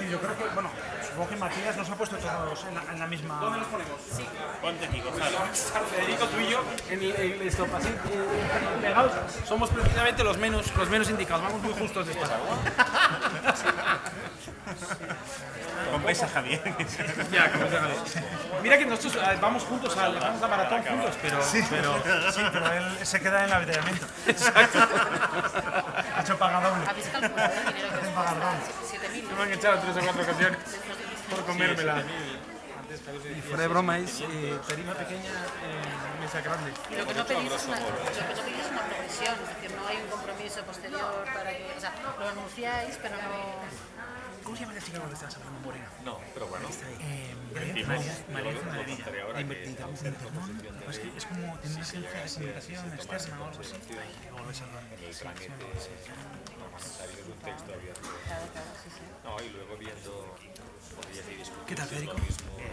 Oye, yo creo que, bueno, supongo que Matías nos ha puesto todos en la misma... ¿Dónde nos ponemos? Sí. Ponte aquí, Gonzalo. Federico, tú y yo, en esto, así, pegados, somos precisamente los menos indicados. Vamos muy justos de espacio. Compensa Javier. Ya, como se llama. Mira que nosotros vamos juntos vamos a maratón juntos, pero... Sí, pero él se queda en el avituallamiento. Exacto. Ha hecho paga doble. ¿Habéis calculado el dinero que Hacen os pagar costará? doble. 7.000. Me han echado 3 o 4 ocasiones por comérmela. Y fuera de broma, es tarifa pequeña, mesa grande. Y lo que no pedís es una progresión, es decir, no hay un compromiso posterior para que... O sea, lo anunciáis, pero no... ¿Cómo se llama la chica con la que estabas hablando, Morena? No, pero bueno. María Maravilla. Es como tiene una agencia de comunicación externa o algo así. El trámite parlamentario de un texto abierto. Claro, sí, sí. No, y luego viendo, podrías ir discutiendo ¿Qué tal, Federico? lo mismo en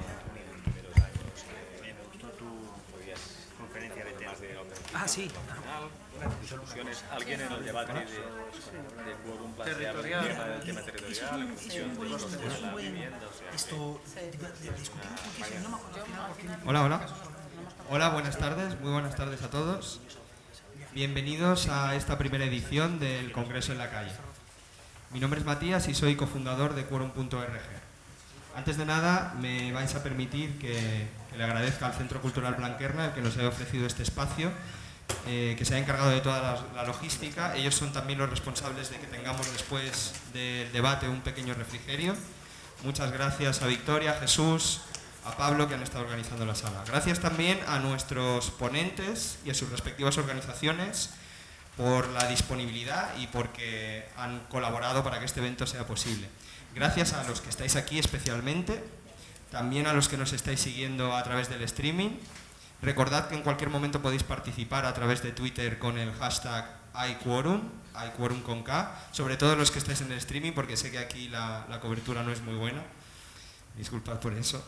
los primeros años. Me gustó tu Podías conferencia de más de operación sí. soluciones. Alguien en el debate de quórum planteaba el tema territorial, en función de la vivienda. O sea, Esto discutimos muchísimo, no me acuerdo al final por qué. Hola. Hola, buenas tardes, muy buenas tardes a todos. Bienvenidos a esta primera edición del Congreso en la Calle. Mi nombre es Matías y soy cofundador de Quorum.org. Antes de nada, me vais a permitir que le agradezca al Centro Cultural Blanquerna el que nos haya ofrecido este espacio, que se ha encargado de toda la logística. Ellos son también los responsables de que tengamos después del debate un pequeño refrigerio. Muchas gracias a Victoria, a Jesús, a Pablo, que han estado organizando la sala. Gracias también a nuestros ponentes y a sus respectivas organizaciones por la disponibilidad y porque han colaborado para que este evento sea posible. Gracias a los que estáis aquí especialmente, también a los que nos estáis siguiendo a través del streaming. Recordad que en cualquier momento podéis participar a través de Twitter con el hashtag iQuorum con K, sobre todo los que estáis en el streaming, porque sé que aquí la cobertura no es muy buena. Disculpad por eso.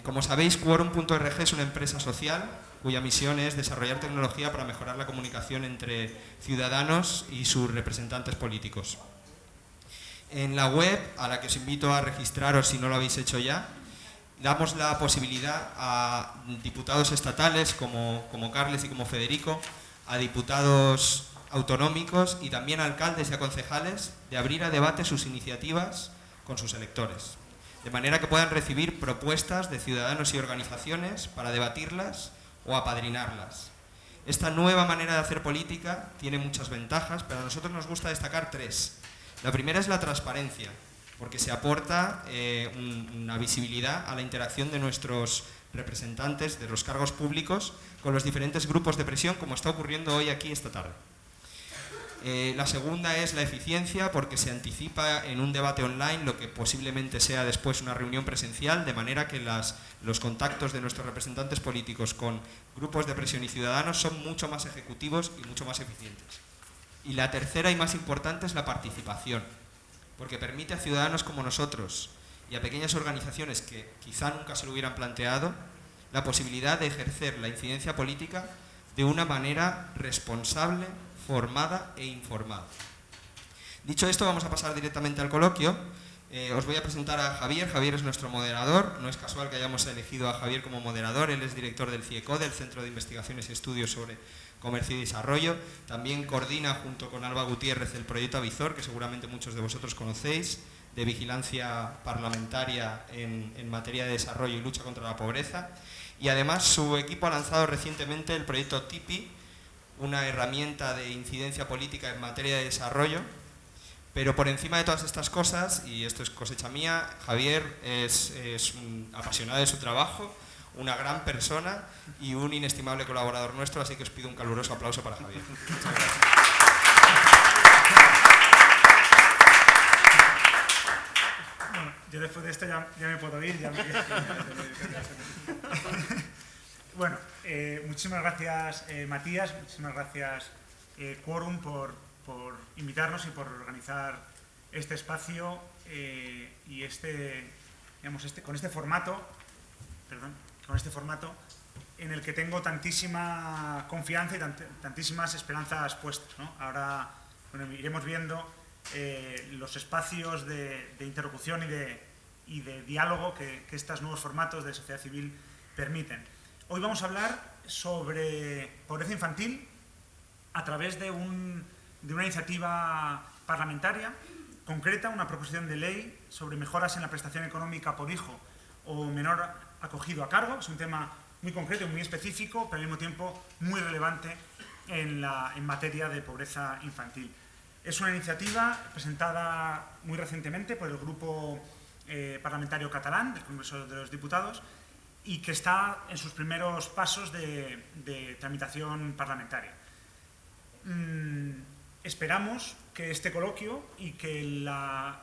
Como sabéis, Quorum.org es una empresa social cuya misión es desarrollar tecnología para mejorar la comunicación entre ciudadanos y sus representantes políticos. En la web, a la que os invito a registraros si no lo habéis hecho ya, damos la posibilidad a diputados estatales como Carles y como Federico, a diputados autonómicos y también a alcaldes y a concejales de abrir a debate sus iniciativas con sus electores, de manera que puedan recibir propuestas de ciudadanos y organizaciones para debatirlas o apadrinarlas. Esta nueva manera de hacer política tiene muchas ventajas, pero a nosotros nos gusta destacar 3. La primera es la transparencia, porque se aporta una visibilidad a la interacción de nuestros representantes de los cargos públicos con los diferentes grupos de presión, como está ocurriendo hoy aquí esta tarde. La segunda es la eficiencia, porque se anticipa en un debate online lo que posiblemente sea después una reunión presencial, de manera que los contactos de nuestros representantes políticos con grupos de presión y ciudadanos son mucho más ejecutivos y mucho más eficientes. Y la tercera y más importante es la participación, porque permite a ciudadanos como nosotros y a pequeñas organizaciones que quizá nunca se lo hubieran planteado la posibilidad de ejercer la incidencia política de una manera responsable, formada e informada. Dicho esto, vamos a pasar directamente al coloquio. Os voy a presentar a Javier. Javier es nuestro moderador. No es casual que hayamos elegido a Javier como moderador. Él es director del CIECO, del Centro de Investigaciones y Estudios sobre Comercio y Desarrollo. También coordina junto con Alba Gutiérrez el proyecto Avizor, que seguramente muchos de vosotros conocéis, de vigilancia parlamentaria en materia de desarrollo y lucha contra la pobreza. Y además su equipo ha lanzado recientemente el proyecto TIPI, una herramienta de incidencia política en materia de desarrollo. Pero por encima de todas estas cosas, y esto es cosecha mía, Javier es un apasionado de su trabajo, una gran persona y un inestimable colaborador nuestro, así que os pido un caluroso aplauso para Javier. Muchas gracias. Bueno, yo después de esto ya me puedo ir. Bueno, muchísimas gracias Matías, muchísimas gracias Quorum por invitarnos y por organizar este espacio y con este formato en el que tengo tantísima confianza y tantísimas esperanzas puestas, ¿no? Ahora iremos viendo los espacios de interlocución y de diálogo que estos nuevos formatos de sociedad civil permiten. Hoy vamos a hablar sobre pobreza infantil a través de una iniciativa parlamentaria concreta, una proposición de ley sobre mejoras en la prestación económica por hijo o menor acogido a cargo. Es un tema muy concreto y muy específico, pero al mismo tiempo muy relevante en materia de pobreza infantil. Es una iniciativa presentada muy recientemente por el Grupo Parlamentario Catalán del Congreso de los Diputados y que está en sus primeros pasos de tramitación parlamentaria. Esperamos que este coloquio y que la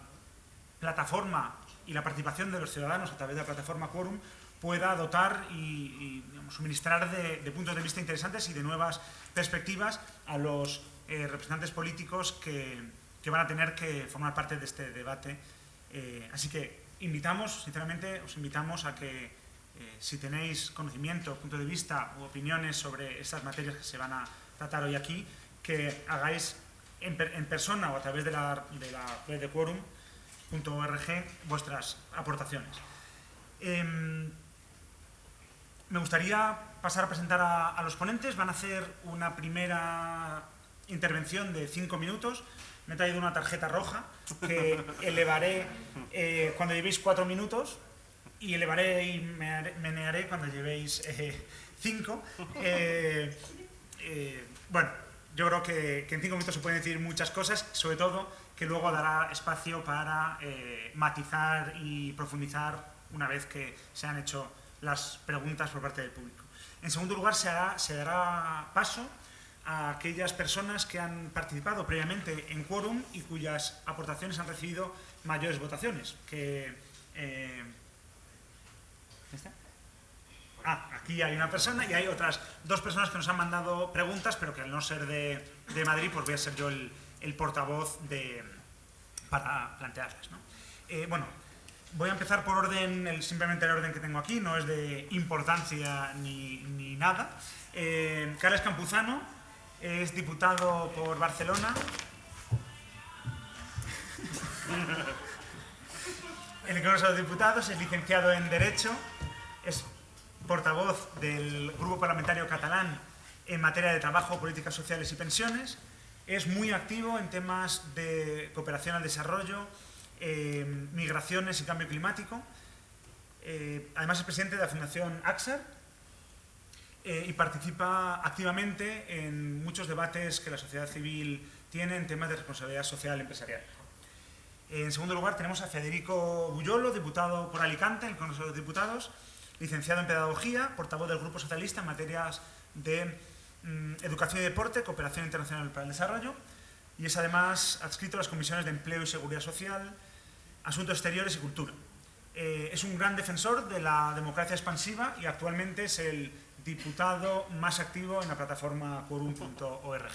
plataforma y la participación de los ciudadanos a través de la plataforma Quorum pueda dotar y suministrar de puntos de vista interesantes y de nuevas perspectivas a los representantes políticos que van a tener que formar parte de este debate. Así que sinceramente os invitamos a que si tenéis conocimiento, punto de vista u opiniones sobre estas materias que se van a tratar hoy aquí, que hagáis en persona o a través de la web de Quorum.org vuestras aportaciones. Me gustaría pasar a presentar a los ponentes. Van a hacer una primera intervención de 5 minutos. Me he traído una tarjeta roja que elevaré cuando llevéis 4 minutos y elevaré y menearé cuando llevéis 5. Bueno, yo creo que en 5 minutos se pueden decir muchas cosas, sobre todo que luego dará espacio para matizar y profundizar una vez que se han hecho las preguntas por parte del público. En segundo lugar, se dará paso a aquellas personas que han participado previamente en Quorum y cuyas aportaciones han recibido mayores votaciones. Aquí hay una persona y hay otras 2 personas que nos han mandado preguntas, pero que al no ser de Madrid, pues voy a ser yo el portavoz para plantearlas, ¿no? Bueno, voy a empezar por orden, simplemente el orden que tengo aquí, no es de importancia ni nada. Carles Campuzano es diputado por Barcelona. En el Congreso de los Diputados, es licenciado en Derecho, es portavoz del Grupo Parlamentario Catalán en materia de trabajo, políticas sociales y pensiones. Es muy activo en temas de cooperación al desarrollo, migraciones y cambio climático. Además es presidente de la Fundación AXAR y participa activamente en muchos debates que la sociedad civil tiene en temas de responsabilidad social empresarial. En segundo lugar tenemos a Federico Buyolo, diputado por Alicante en el Congreso de los Diputados, licenciado en Pedagogía, portavoz del Grupo Socialista en materias de Educación y Deporte, Cooperación Internacional para el Desarrollo, y es además adscrito a las comisiones de Empleo y Seguridad Social, Asuntos Exteriores y Cultura. Es un gran defensor de la democracia expansiva y actualmente es el diputado más activo en la plataforma Quorum.org.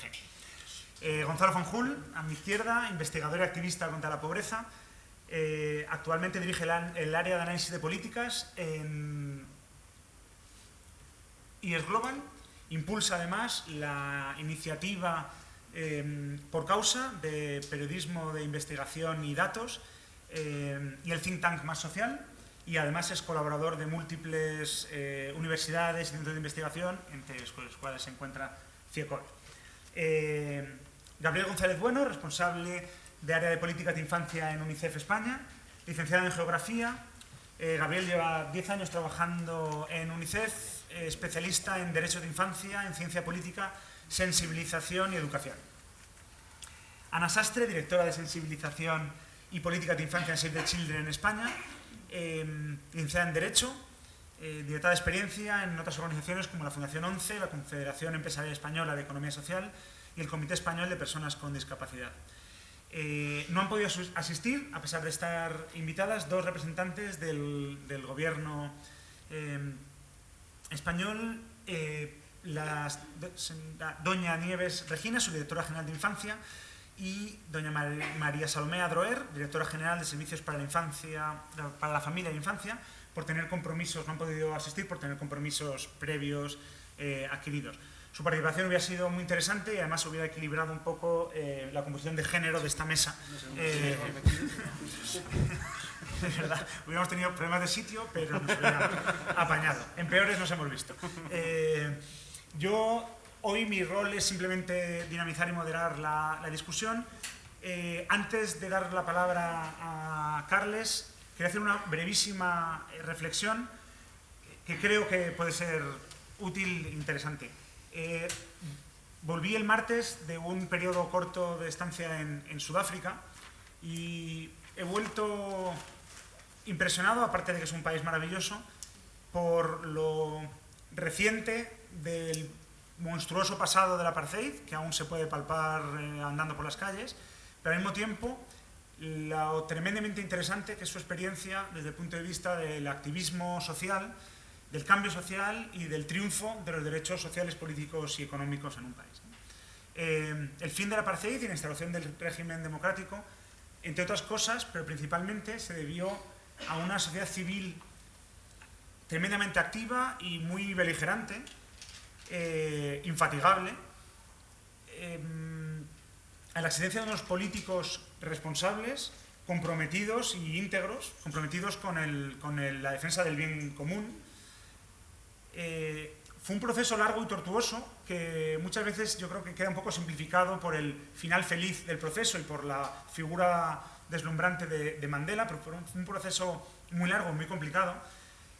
Gonzalo Fanjul, a mi izquierda, investigador y activista contra la pobreza. Actualmente dirige el área de análisis de políticas en IES Global. Impulsa además la iniciativa Por Causa de periodismo de investigación y datos y el think tank Más Social, y además es colaborador de múltiples universidades y centros de investigación, entre los cuales se encuentra CIECOL. Gabriel González Bueno, responsable de área de políticas de infancia en UNICEF España, licenciado en Geografía. Gabriel lleva 10 años trabajando en UNICEF, especialista en Derechos de Infancia, en Ciencia Política, Sensibilización y Educación. Ana Sastre, directora de Sensibilización y Políticas de Infancia en Save the Children en España, licenciada en Derecho, directora de experiencia en otras organizaciones como la Fundación 11, la Confederación Empresarial Española de Economía Social y el Comité Español de Personas con Discapacidad. No han podido asistir, a pesar de estar invitadas, 2 representantes del gobierno español, doña Nieves Regina, su directora general de Infancia, y doña María Salomé Adroer, directora general de Servicios para la Familia e Infancia, por tener compromisos, no han podido asistir por tener compromisos previos adquiridos. su participación hubiera sido muy interesante y además hubiera equilibrado un poco la composición de género de esta mesa. Es verdad, hubiéramos tenido problemas de sitio, pero nos hubiera apañado. En peores nos hemos visto. Hoy mi rol es simplemente dinamizar y moderar la discusión. Antes de dar la palabra a Carles, quería hacer una brevísima reflexión que creo que puede ser útil e interesante. Volví el martes de un periodo corto de estancia en Sudáfrica y he vuelto impresionado, aparte de que es un país maravilloso, por lo reciente del monstruoso pasado del apartheid, que aún se puede palpar andando por las calles, pero al mismo tiempo lo tremendamente interesante que es su experiencia desde el punto de vista del activismo social, del cambio social y del triunfo de los derechos sociales, políticos y económicos en un país. El fin del apartheid y la instalación del régimen democrático, entre otras cosas, pero principalmente se debió a una sociedad civil tremendamente activa y muy beligerante, infatigable, a la existencia de unos políticos responsables, comprometidos y íntegros, comprometidos con la defensa del bien común. Fue un proceso largo y tortuoso que muchas veces yo creo que queda un poco simplificado por el final feliz del proceso y por la figura deslumbrante de Mandela, pero fue un proceso muy largo, muy complicado,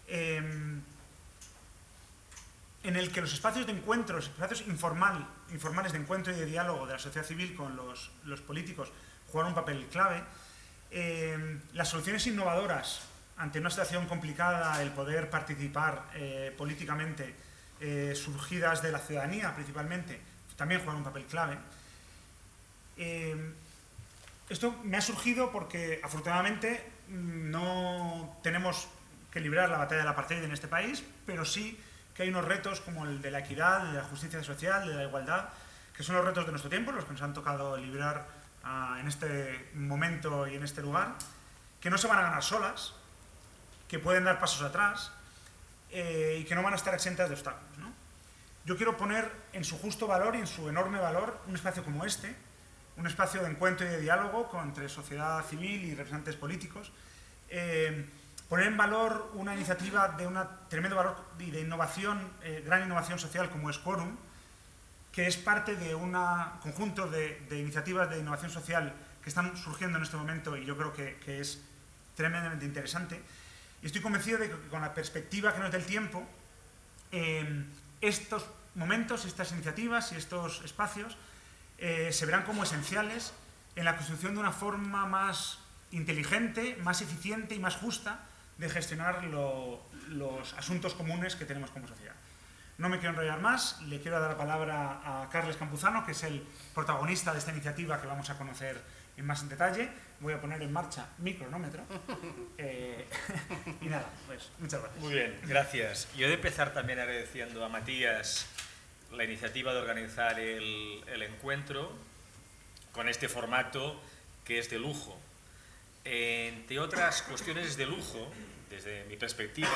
en el que los espacios de encuentro, los espacios informales de encuentro y de diálogo de la sociedad civil con los políticos jugaron un papel clave. Las soluciones innovadoras ante una situación complicada, el poder participar políticamente, surgidas de la ciudadanía principalmente, también jugaron un papel clave. Esto me ha surgido porque afortunadamente no tenemos que librar la batalla del apartheid en este país, pero sí que hay unos retos como el de la equidad, de la justicia social, de la igualdad, que son los retos de nuestro tiempo, los que nos han tocado librar en este momento y en este lugar, que no se van a ganar solas, que pueden dar pasos atrás y que no van a estar exentas de obstáculos, ¿no? Yo quiero poner en su justo valor y en su enorme valor un espacio como este, un espacio de encuentro y de diálogo entre sociedad civil y representantes políticos, poner en valor una iniciativa de un tremendo valor y de innovación, gran innovación social como es Quorum, que es parte de un conjunto de iniciativas de innovación social que están surgiendo en este momento y yo creo que es tremendamente interesante. Y estoy convencido de que con la perspectiva que nos dé el tiempo, estos momentos, estas iniciativas y estos espacios se verán como esenciales en la construcción de una forma más inteligente, más eficiente y más justa de gestionar los asuntos comunes que tenemos como sociedad. No me quiero enrollar más, le quiero dar la palabra a Carles Campuzano, que es el protagonista de esta iniciativa que vamos a conocer más en detalle. Voy a poner en marcha mi cronómetro. Y nada, pues muchas gracias. Muy bien, gracias. Yo he de empezar también agradeciendo a Matías la iniciativa de organizar el encuentro con este formato que es de lujo. Entre otras cuestiones es de lujo, desde mi perspectiva,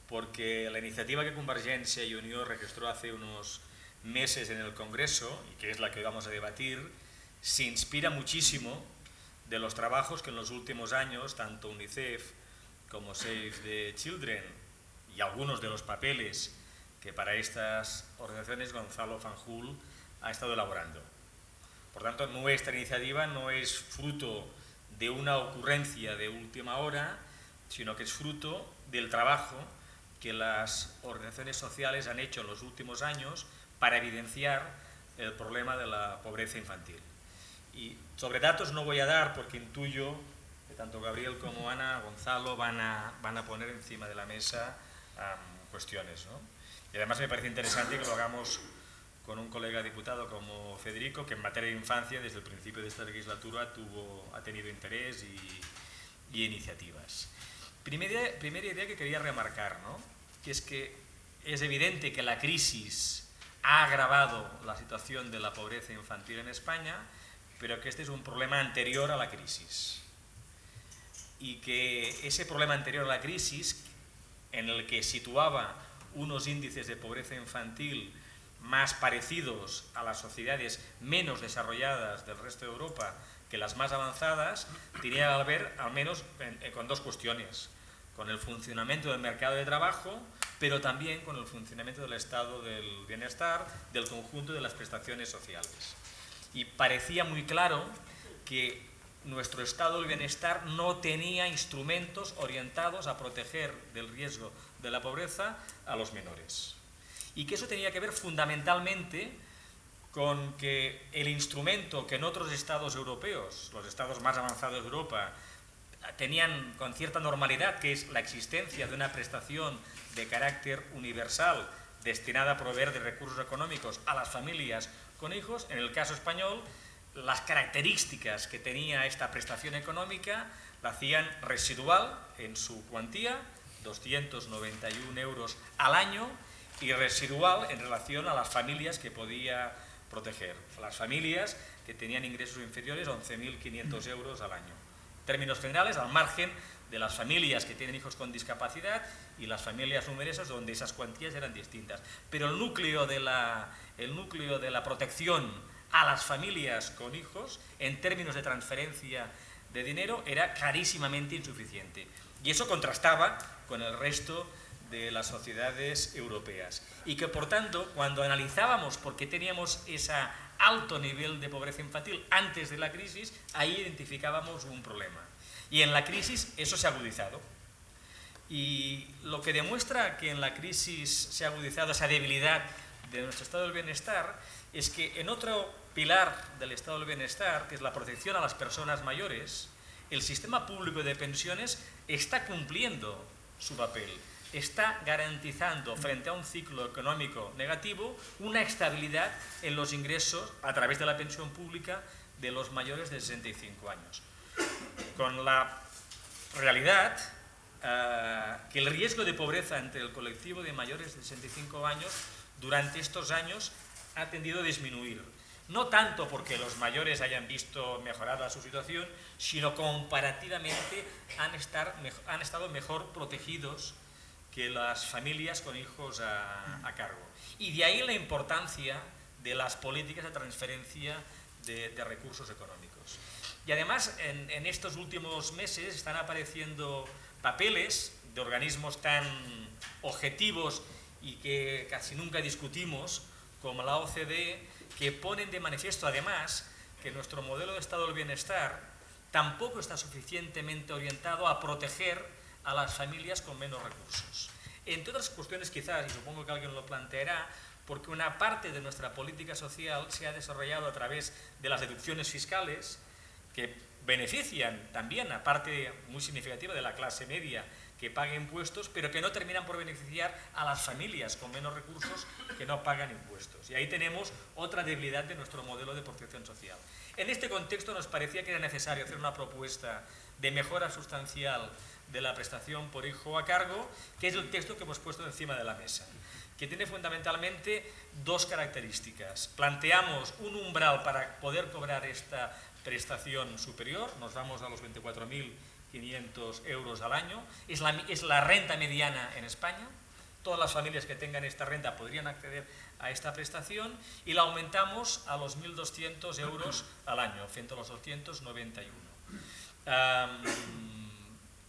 porque la iniciativa que Convergencia y Unió registró hace unos meses en el Congreso, y que es la que hoy vamos a debatir, se inspira muchísimo de los trabajos que en los últimos años, tanto UNICEF como Save the Children, y algunos de los papeles que para estas organizaciones Gonzalo Fanjul ha estado elaborando. Por tanto, nuestra iniciativa no es fruto de una ocurrencia de última hora, sino que es fruto del trabajo que las organizaciones sociales han hecho en los últimos años para evidenciar el problema de la pobreza infantil. Y sobre datos no voy a dar porque intuyo que tanto Gabriel como Ana, Gonzalo van a poner encima de la mesa cuestiones, ¿no? Y además me parece interesante que lo hagamos con un colega diputado como Federico, que en materia de infancia desde el principio de esta legislatura ha tenido interés y iniciativas. Primera idea que quería remarcar, ¿no? Que es evidente que la crisis ha agravado la situación de la pobreza infantil en España, pero que este es un problema anterior a la crisis. Y que ese problema anterior a la crisis, en el que situaba unos índices de pobreza infantil más parecidos a las sociedades menos desarrolladas del resto de Europa que las más avanzadas, tenía que ver al menos con dos cuestiones: con el funcionamiento del mercado de trabajo, pero también con el funcionamiento del estado del bienestar, del conjunto de las prestaciones sociales. Y parecía muy claro que nuestro estado del bienestar no tenía instrumentos orientados a proteger del riesgo de la pobreza a los menores. Y que eso tenía que ver fundamentalmente con que el instrumento que en otros estados europeos, los estados más avanzados de Europa, tenían con cierta normalidad, que es la existencia de una prestación de carácter universal destinada a proveer de recursos económicos a las familias con hijos. En el caso español, las características que tenía esta prestación económica la hacían residual en su cuantía, 291 euros al año, y residual en relación a las familias que podía proteger, las familias que tenían ingresos inferiores a 11.500 euros al año. En términos generales, al margen de las familias que tienen hijos con discapacidad y las familias numerosas, donde esas cuantías eran distintas. Pero el núcleo de la protección a las familias con hijos, en términos de transferencia de dinero, era clarísimamente insuficiente. Y eso contrastaba con el resto de las sociedades europeas. Y que, por tanto, cuando analizábamos por qué teníamos ese alto nivel de pobreza infantil antes de la crisis, ahí identificábamos un problema. Y en la crisis eso se ha agudizado. Y lo que demuestra que en la crisis se ha agudizado esa debilidad de nuestro estado del bienestar es que en otro pilar del estado del bienestar, que es la protección a las personas mayores, el sistema público de pensiones está cumpliendo su papel. Está garantizando, frente a un ciclo económico negativo, una estabilidad en los ingresos a través de la pensión pública de los mayores de 65 años. Con la realidad que el riesgo de pobreza entre el colectivo de mayores de 65 años durante estos años ha tendido a disminuir. No tanto porque los mayores hayan visto mejorada su situación, sino comparativamente han estado mejor protegidos que las familias con hijos a cargo. Y de ahí la importancia de las políticas de transferencia de recursos económicos. Y además, en estos últimos meses están apareciendo papeles de organismos tan objetivos y que casi nunca discutimos, como la OCDE, que ponen de manifiesto además que nuestro modelo de estado del bienestar tampoco está suficientemente orientado a proteger a las familias con menos recursos. Entre otras cuestiones quizás, y supongo que alguien lo planteará, porque una parte de nuestra política social se ha desarrollado a través de las deducciones fiscales que benefician también a parte muy significativa de la clase media que paga impuestos, pero que no terminan por beneficiar a las familias con menos recursos que no pagan impuestos. Y ahí tenemos otra debilidad de nuestro modelo de protección social. En este contexto nos parecía que era necesario hacer una propuesta de mejora sustancial de la prestación por hijo a cargo, que es el texto que hemos puesto encima de la mesa, que tiene fundamentalmente dos características. Planteamos un umbral para poder cobrar esta prestación superior, nos vamos a los 24.500 euros al año, es la renta mediana en España, todas las familias que tengan esta renta podrían acceder a esta prestación, y la aumentamos a los 1.200 euros al año, frente a los 291.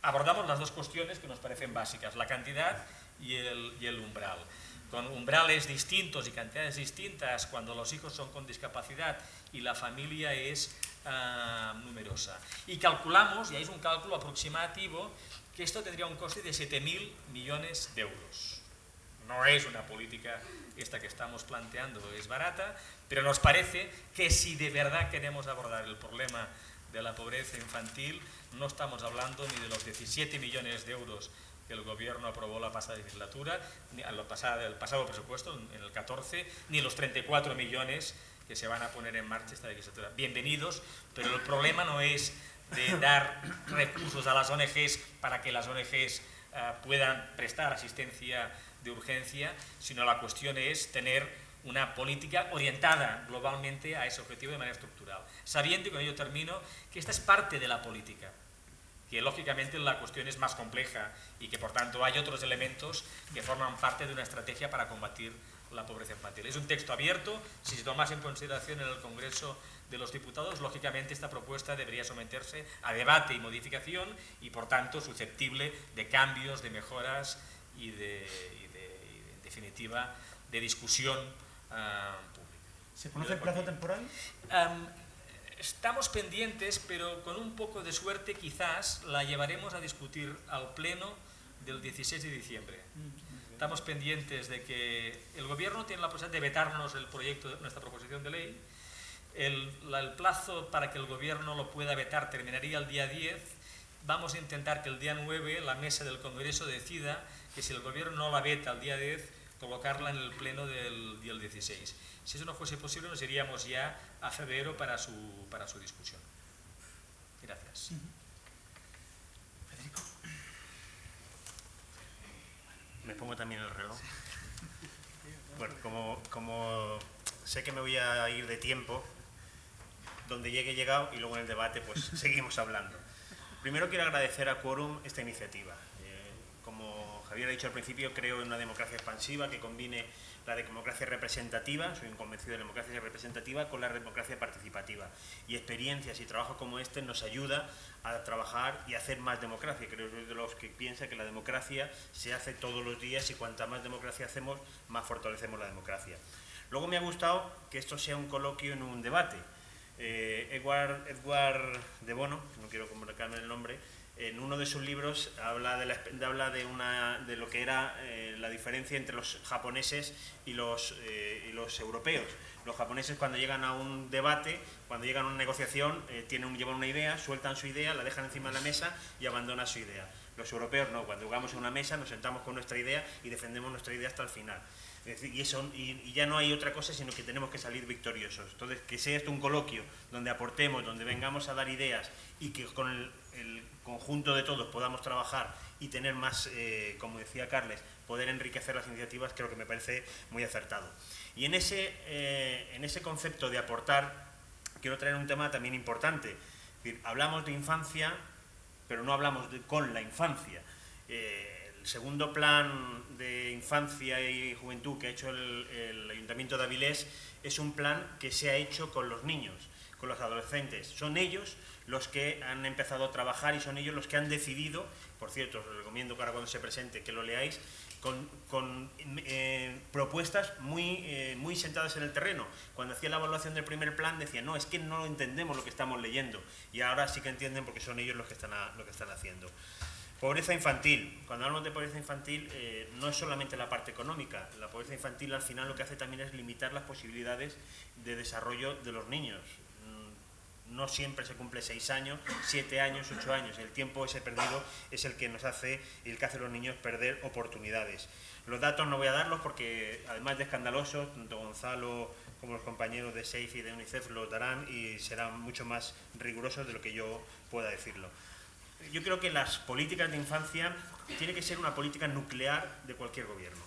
Abordamos las dos cuestiones que nos parecen básicas, la cantidad y el umbral. Con umbrales distintos y cantidades distintas cuando los hijos son con discapacidad y la familia es numerosa. Y calculamos, y ahí es un cálculo aproximativo, que esto tendría un coste de 7.000 millones de euros. No es una política esta que estamos planteando, es barata, pero nos parece que si de verdad queremos abordar el problema de la pobreza infantil, no estamos hablando ni de los 17 millones de euros que el Gobierno aprobó la pasada legislatura, ni el pasado presupuesto, en el 14, ni los 34 millones que se van a poner en marcha esta legislatura. Bienvenidos, pero el problema no es de dar recursos a las ONGs para que las ONGs puedan prestar asistencia de urgencia, sino la cuestión es tener una política orientada globalmente a ese objetivo de manera estructural, sabiendo, y con ello termino, que esta es parte de la política, que lógicamente la cuestión es más compleja y que por tanto hay otros elementos que forman parte de una estrategia para combatir la pobreza infantil. Es un texto abierto, si se tomase en consideración en el Congreso de los Diputados, lógicamente esta propuesta debería someterse a debate y modificación y, por tanto, susceptible de cambios, de mejoras y en definitiva, de discusión pública. ¿Se conoce el plazo temporal? Estamos pendientes, pero con un poco de suerte quizás la llevaremos a discutir al Pleno del 16 de diciembre. Estamos pendientes de que el Gobierno tiene la posibilidad de vetarnos el proyecto de nuestra proposición de ley. El plazo para que el Gobierno lo pueda vetar terminaría el día 10. Vamos a intentar que el día 9 la mesa del Congreso decida que si el Gobierno no la veta el día 10, colocarla en el Pleno del 16. Si eso no fuese posible, nos iríamos ya a febrero para su discusión. Gracias. Federico. Me pongo también el reloj. Bueno, como sé que me voy a ir de tiempo, donde llegue he llegado y luego en el debate pues seguimos hablando. Primero quiero agradecer a Quórum esta iniciativa. Como Javier ha dicho al principio, creo en una democracia expansiva que combine la democracia representativa, soy un convencido de la democracia representativa, con la democracia participativa. Y experiencias y trabajo como este nos ayuda a trabajar y a hacer más democracia. Creo que soy de los que piensa que la democracia se hace todos los días y cuanta más democracia hacemos, más fortalecemos la democracia. Luego me ha gustado que esto sea un coloquio en un debate. Edward de Bono, no quiero comunicarme el nombre, en uno de sus libros habla de lo que era la diferencia entre los japoneses y los europeos. Los japoneses, cuando llegan a un debate, cuando llegan a una negociación, llevan una idea, sueltan su idea, la dejan encima de la mesa y abandonan su idea. Los europeos no, cuando llegamos a una mesa nos sentamos con nuestra idea y defendemos nuestra idea hasta el final. Es decir, y ya no hay otra cosa sino que tenemos que salir victoriosos. Entonces, que sea esto un coloquio donde aportemos, donde vengamos a dar ideas y que con el conjunto de todos podamos trabajar y tener más, como decía Carles, poder enriquecer las iniciativas, creo que me parece muy acertado. Y en ese concepto de aportar, quiero traer un tema también importante. Es decir, hablamos de infancia, pero no hablamos con la infancia. El segundo plan de infancia y juventud que ha hecho el Ayuntamiento de Avilés es un plan que se ha hecho con los niños, con los adolescentes. Son ellos los que han empezado a trabajar y son ellos los que han decidido, por cierto, os recomiendo que ahora cuando se presente que lo leáis, con propuestas muy sentadas en el terreno. Cuando hacía la evaluación del primer plan decían, no, es que no entendemos lo que estamos leyendo, y ahora sí que entienden porque son ellos los que están haciendo. Pobreza infantil. Cuando hablamos de pobreza infantil no es solamente la parte económica. La pobreza infantil al final lo que hace también es limitar las posibilidades de desarrollo de los niños. No siempre se cumple 6 años, 7 años, 8 años. El tiempo ese perdido es el que nos hace y el que hace a los niños perder oportunidades. Los datos no voy a darlos porque, además de escandalosos, tanto Gonzalo como los compañeros de SAFE y de UNICEF los darán y serán mucho más rigurosos de lo que yo pueda decirlo. Yo creo que las políticas de infancia tienen que ser una política nuclear de cualquier gobierno.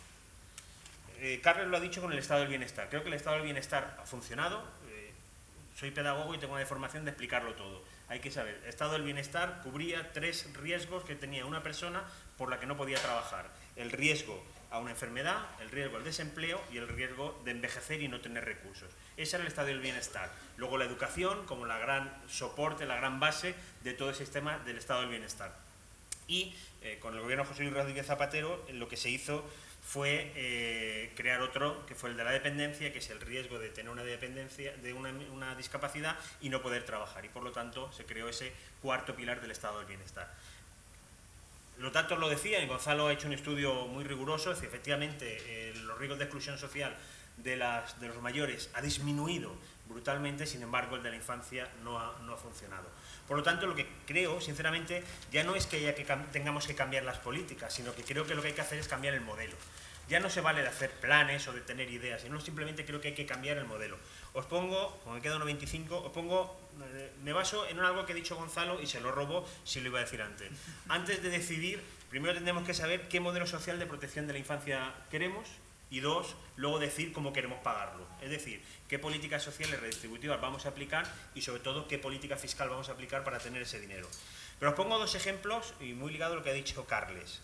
Carles lo ha dicho con el estado del bienestar. Creo que el estado del bienestar ha funcionado. Soy pedagogo y tengo una formación de explicarlo todo. Hay que saber, el estado del bienestar cubría 3 riesgos que tenía una persona por la que no podía trabajar. El riesgo a una enfermedad, el riesgo al desempleo y el riesgo de envejecer y no tener recursos. Ese era el estado del bienestar. Luego la educación como la gran soporte, la gran base de todo ese sistema del estado del bienestar. Y con el gobierno de José Luis Rodríguez Zapatero lo que se hizo fue crear otro, que fue el de la dependencia, que es el riesgo de tener una dependencia, de una discapacidad y no poder trabajar. Y por lo tanto se creó ese cuarto pilar del estado del bienestar. Los datos lo decían, y Gonzalo ha hecho un estudio muy riguroso, es decir, efectivamente los riesgos de exclusión social de los mayores ha disminuido brutalmente, sin embargo el de la infancia no ha funcionado. Por lo tanto, lo que creo, sinceramente, ya no es que tengamos que cambiar las políticas, sino que creo que lo que hay que hacer es cambiar el modelo. Ya no se vale de hacer planes o de tener ideas, sino simplemente creo que hay que cambiar el modelo. Os pongo, como me queda 1.25, me baso en algo que ha dicho Gonzalo y se lo robo si lo iba a decir antes. Antes de decidir, primero tendremos que saber qué modelo social de protección de la infancia queremos y 2, luego decir cómo queremos pagarlo. Es decir, qué políticas sociales redistributivas vamos a aplicar y sobre todo qué política fiscal vamos a aplicar para tener ese dinero. Pero os pongo 2 ejemplos y muy ligado a lo que ha dicho Carles.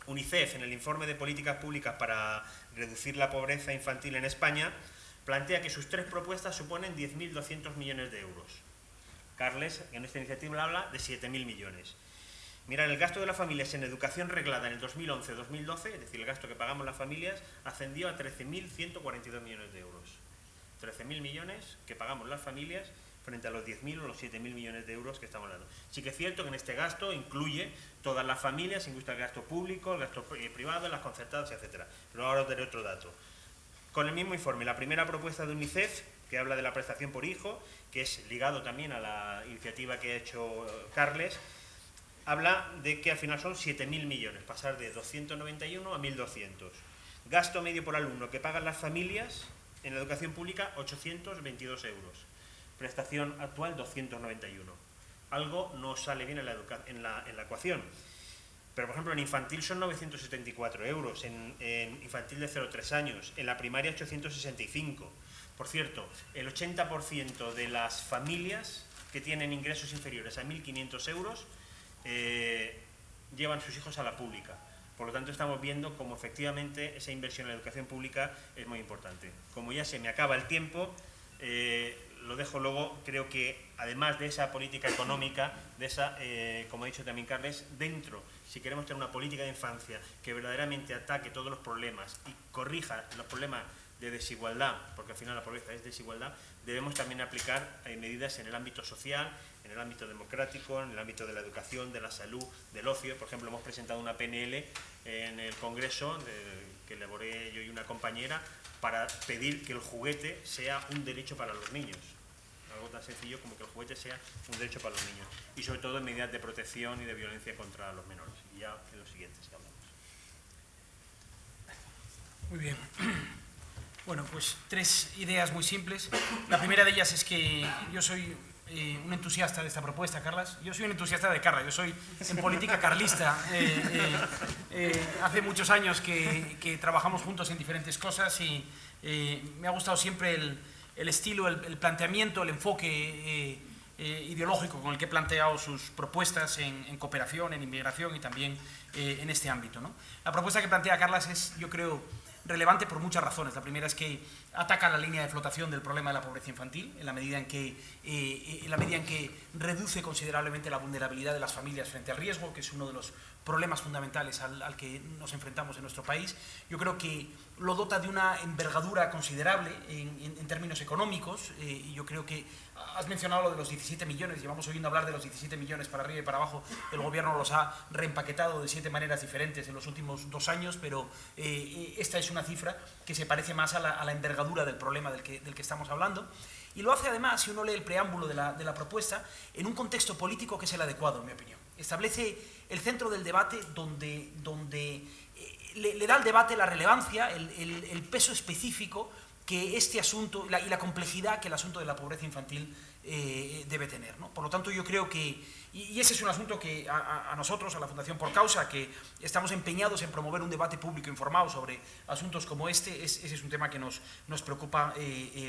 UNICEF, en el informe de políticas públicas para reducir la pobreza infantil en España, plantea que sus 3 propuestas suponen 10.200 millones de euros. Carles, en esta iniciativa, habla de 7.000 millones. Mirad, el gasto de las familias en educación reglada en el 2011-2012, es decir, el gasto que pagamos las familias, ascendió a 13.142 millones de euros. 13.000 millones que pagamos las familias frente a los 10.000 o los 7.000 millones de euros que estamos hablando. Sí que es cierto que en este gasto incluye todas las familias, incluye el gasto público, el gasto privado, las concertadas, etc. Pero ahora os daré otro dato. Con el mismo informe, la primera propuesta de UNICEF, que habla de la prestación por hijo, que es ligado también a la iniciativa que ha hecho Carles, habla de que al final son 7.000 millones, pasar de 291 a 1.200. Gasto medio por alumno que pagan las familias en la educación pública, 822 euros. Prestación actual, 291. Algo no sale bien en la ecuación. Pero, por ejemplo, en infantil son 974 euros, en infantil de 0 a 3 años, en la primaria 865. Por cierto, el 80% de las familias que tienen ingresos inferiores a 1.500 euros llevan sus hijos a la pública. Por lo tanto, estamos viendo cómo efectivamente esa inversión en la educación pública es muy importante. Como ya se me acaba el tiempo, lo dejo luego. Creo que además de esa política económica, de esa, como ha dicho también Carles, dentro, si queremos tener una política de infancia que verdaderamente ataque todos los problemas y corrija los problemas de desigualdad, porque al final la pobreza es desigualdad, debemos también aplicar medidas en el ámbito social, en el ámbito democrático, en el ámbito de la educación, de la salud, del ocio. Por ejemplo, hemos presentado una PNL en el Congreso, que elaboré yo y una compañera, para pedir que el juguete sea un derecho para los niños. Algo tan sencillo como que el juguete sea un derecho para los niños. Y sobre todo en medidas de protección y de violencia contra los menores. Y ya en los siguientes que hablamos. Muy bien. Bueno, pues 3 ideas muy simples. La primera de ellas es que yo soy un entusiasta de esta propuesta, Carlas. Yo soy un entusiasta de Carla, yo soy en política carlista. Hace muchos años que trabajamos juntos en diferentes cosas y me ha gustado siempre el estilo, el planteamiento, el enfoque ideológico con el que he planteado sus propuestas en cooperación, en inmigración y también en este ámbito, ¿no? La propuesta que plantea Carlas es, yo creo, relevante por muchas razones. La primera es que ataca la línea de flotación del problema de la pobreza infantil en la medida en que reduce considerablemente la vulnerabilidad de las familias frente al riesgo, que es uno de los problemas fundamentales al que nos enfrentamos en nuestro país. Yo creo que lo dota de una envergadura considerable en términos económicos, y yo creo que has mencionado lo de los 17 millones, llevamos oyendo hablar de los 17 millones para arriba y para abajo, el gobierno los ha reempaquetado de 7 maneras diferentes en los últimos 2 años, pero esta es una cifra que se parece más a la envergadura del problema del que estamos hablando. Y lo hace además, si uno lee el preámbulo de la propuesta, en un contexto político que es el adecuado, en mi opinión. Establece el centro del debate donde le da al debate la relevancia, el peso específico que este asunto y la complejidad que el asunto de la pobreza infantil debe tener, ¿no? Por lo tanto, yo creo que, y ese es un asunto que a nosotros, a la Fundación Por Causa, que estamos empeñados en promover un debate público informado sobre asuntos como este, ese es un tema que nos preocupa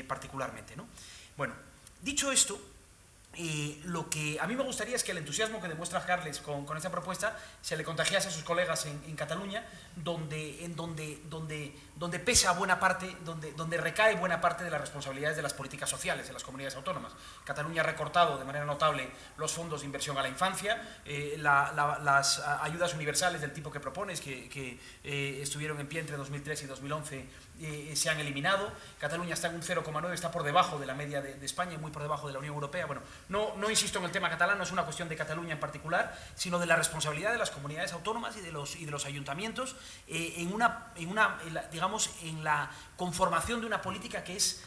particularmente, ¿no? Bueno, dicho esto, lo que a mí me gustaría es que el entusiasmo que demuestra Carles con esta propuesta se le contagiase a sus colegas en Cataluña, donde pesa buena parte, donde recae buena parte de las responsabilidades de las políticas sociales en las comunidades autónomas. Cataluña ha recortado de manera notable los fondos de inversión a la infancia, las ayudas universales del tipo que propones, que estuvieron en pie entre 2003 y 2011, se han eliminado. Cataluña está en un 0,9, está por debajo de la media de España y muy por debajo de la Unión Europea. Bueno, no insisto en el tema catalán, no es una cuestión de Cataluña en particular, sino de la responsabilidad de las comunidades autónomas y de los ayuntamientos en la conformación de una política que es